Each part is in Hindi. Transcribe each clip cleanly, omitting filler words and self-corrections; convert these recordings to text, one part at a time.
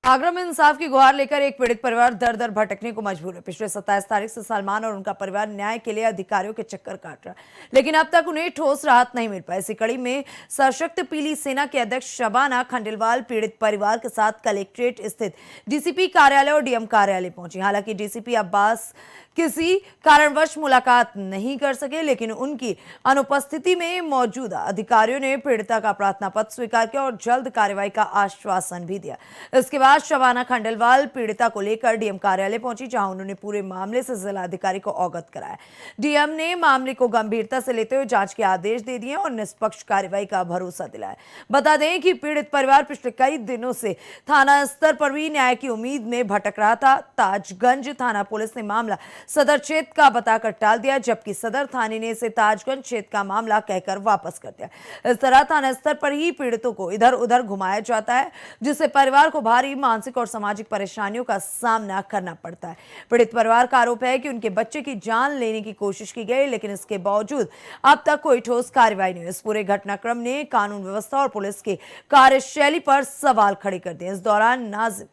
आगरा में इंसाफ की गुहार लेकर एक पीड़ित परिवार दर दर भटकने को मजबूर है। पिछले 27 तारीख से सलमान और उनका परिवार न्याय के लिए अधिकारियों के चक्कर काट रहा है, लेकिन अब तक उन्हें ठोस राहत नहीं मिल पाई। इसी कड़ी में सशक्त पीली सेना के अध्यक्ष शबाना खंडेलवाल पीड़ित परिवार के साथ कलेक्ट्रेट स्थित डीसीपी कार्यालय और डीएम कार्यालय पहुंची। हालांकि डीसीपी अब्बास किसी कारणवश मुलाकात नहीं कर सके, लेकिन उनकी अनुपस्थिति में मौजूदा अधिकारियों ने पीड़िता का प्रार्थना पत्र स्वीकार किया और जल्द कार्रवाई का आश्वासन भी दिया। इसके बाद शबाना खंडेलवाल पीड़िता को लेकर डीएम कार्यालय पहुंची, जहां उन्होंने पूरे मामले से जिलाधिकारी को अवगत कराया। डीएम ने मामले को गंभीरता से लेते हुए जांच के आदेश दे दिए और निष्पक्ष कार्रवाई का भरोसा दिलाया। बता दें कि पीड़ित परिवार पिछले कई दिनों से थाना स्तर पर भी न्याय की उम्मीद में भटक रहा था। ताजगंज थाना पुलिस ने मामला सदर क्षेत्र का बताकर टाल दिया, जबकि सदर थाने ने इसे ताजगंज क्षेत्र का मामला कहकर वापस कर दिया। इस तरह थाना स्तर पर ही पीड़ितों को इधर उधर घुमाया जाता है, जिससे परिवार को भारी मानसिक और सामाजिक परेशानियों का सामना करना पड़ता है। पीड़ित परिवार का आरोप है कि उनके बच्चे की जान लेने की कोशिश की गई, लेकिन इसके बावजूद अब तक कोई ठोस कार्रवाई नहीं हुई। इस पूरे घटनाक्रम ने कानून व्यवस्था और पुलिस की कार्यशैली पर सवाल खड़े कर दिए। इस दौरान नाजिम,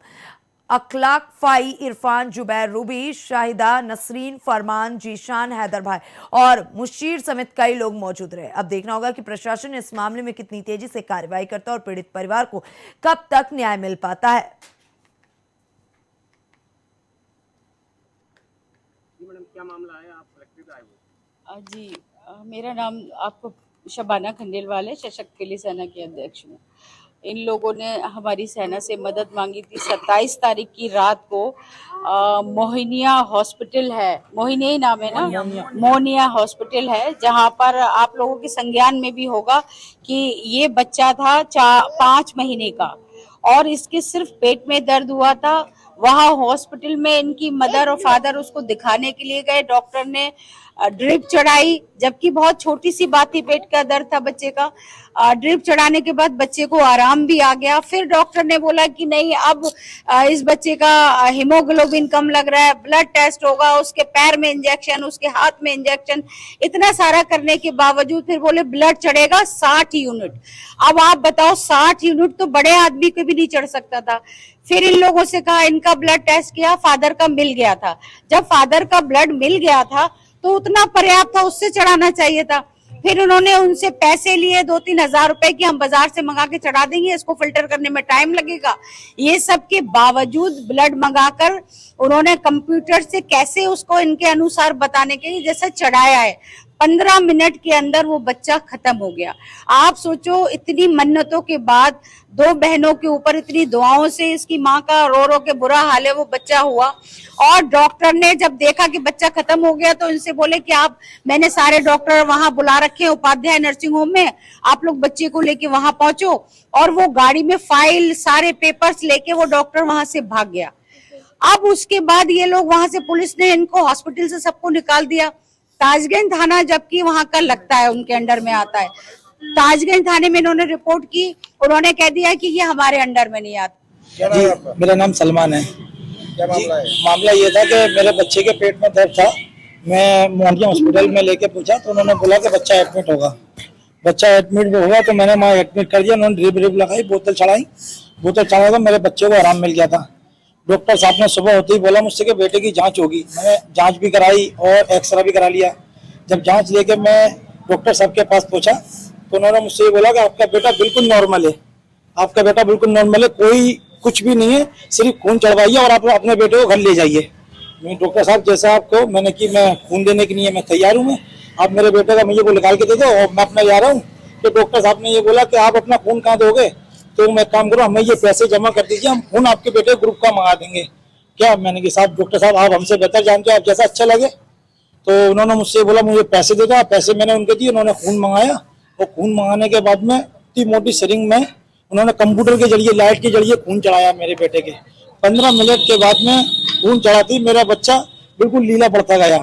अखलाक फाई, इरफान, जुबैर, रूबी, शाहिदा, नसरीन, फरमान, जीशान, हैदर भाई और मुशीर समेत कई लोग मौजूद रहे। अब देखना होगा कि प्रशासन इस मामले में कितनी तेजी से कार्रवाई करता है और पीड़ित परिवार को कब तक न्याय मिल पाता है। जी मैडम, क्या मामला है? आप कलेक्ट्रेट आए हो? जी, मेरा नाम आपको शबाना खंडेलवाल है, सशक्त पीली सेना के अध्यक्ष में। इन लोगों ने हमारी सेना से मदद मांगी थी 27 तारीख की रात को। मोहिनिया हॉस्पिटल है, मोहिनिया ही नाम है ना, मोहनिया हॉस्पिटल है, जहां पर आप लोगों के संज्ञान में भी होगा कि ये बच्चा था 5 महीने का और इसके सिर्फ पेट में दर्द हुआ था। वहाँ हॉस्पिटल में इनकी मदर और फादर उसको दिखाने के लिए गए। डॉक्टर ने ड्रिप चढ़ाई, जबकि बहुत छोटी सी बात थी, पेट का दर्द था बच्चे का। ड्रिप चढ़ाने के बाद बच्चे को आराम भी आ गया। फिर डॉक्टर ने बोला कि नहीं, अब इस बच्चे का हीमोग्लोबिन कम लग रहा है, ब्लड टेस्ट होगा, उसके पैर में इंजेक्शन, उसके हाथ में इंजेक्शन, इतना सारा करने के बावजूद फिर बोले ब्लड चढ़ेगा 60 यूनिट। अब आप बताओ, 60 यूनिट तो बड़े आदमी को भी नहीं चढ़ सकता था। फिर इन लोगों से कहा, इनका ब्लड टेस्ट किया, फादर का मिल गया था। जब फादर का ब्लड मिल गया था तो उतना पर्याप्त था, उससे चढ़ाना चाहिए था। फिर उन्होंने उनसे पैसे लिए 2-3 हजार रुपए की, हम बाजार से मंगा के चढ़ा देंगे, इसको फिल्टर करने में टाइम लगेगा। ये सब के बावजूद ब्लड मंगाकर उन्होंने कंप्यूटर से कैसे उसको इनके अनुसार बताने के लिए जैसे चढ़ाया है, 15 मिनट के अंदर वो बच्चा खत्म हो गया। आप सोचो, इतनी मन्नतों के बाद, 2 बहनों के ऊपर इतनी दुआओं से, इसकी माँ का रो रो के बुरा हाल है, वो बच्चा हुआ। और डॉक्टर ने जब देखा कि बच्चा खत्म हो गया तो इनसे बोले कि मैंने सारे डॉक्टर वहां बुला रखे हैं उपाध्याय नर्सिंग होम में, आप लोग बच्चे को लेके वहां पहुंचो। और वो गाड़ी में फाइल, सारे पेपर्स लेके वो डॉक्टर वहां से भाग गया। अब उसके बाद ये लोग वहां से, पुलिस ने इनको हॉस्पिटल से सबको निकाल दिया। ताजगंज थाना, जबकि वहां का लगता है, उनके अंडर में आता है, ताजगंज थाने में इन्होंने रिपोर्ट की, उन्होंने कह दिया कि ये हमारे अंडर में नहीं आता। जी, मेरा नाम सलमान है। क्या मामला है? मामला ये था कि मेरे बच्चे के पेट में दर्द था। मैं मोहनिया हॉस्पिटल में लेके पूछा तो उन्होंने बोला कि बच्चा एडमिट होगा। बच्चा एडमिट हुआ तो मैंने वहाँ एडमिट कर दिया। उन्होंने ड्रिप लगाई, बोतल चढ़ाई तो मेरे बच्चे को आराम मिल गया था। डॉक्टर साहब ने सुबह होते ही बोला मुझसे कि बेटे की जांच होगी। मैंने जांच भी कराई और एक्सरे भी करा लिया। जब जांच लेके मैं डॉक्टर साहब के पास पहुंचा तो उन्होंने मुझसे ये बोला कि आपका बेटा बिल्कुल नॉर्मल है, आपका बेटा बिल्कुल नॉर्मल है, कोई कुछ भी नहीं है, सिर्फ खून चढ़वाइए और आप अपने बेटे को घर ले जाइए। मैं डॉक्टर साहब, जैसा आपको मैंने कि मैं खून देने के लिए मैं तैयार हूँ, आप मेरे बेटे का मुझे को निकाल के दे दो और मैं अपना जा रहा हूँ। तो डॉक्टर साहब ने ये बोला कि आप अपना खून कहाँ दोगे, तो मैं काम करो, हमें ये पैसे जमा कर दीजिए, हम खून आपके बेटे ग्रुप का मंगा देंगे। क्या? मैंने कि साहब, डॉक्टर साहब आप हमसे बेहतर जानते हो, आप जैसा अच्छा लगे। तो उन्होंने मुझसे बोला मुझे पैसे दे दो। पैसे मैंने उनके दिए, उन्होंने खून मंगाया और खून मंगाने के बाद में इतनी मोटी सिरिंज में उन्होंने कंप्यूटर के जरिए, लाइट के जरिए खून चढ़ाया मेरे बेटे के। 15 मिनट के बाद में खून चढ़ाती मेरा बच्चा बिल्कुल लीला पड़ता गया।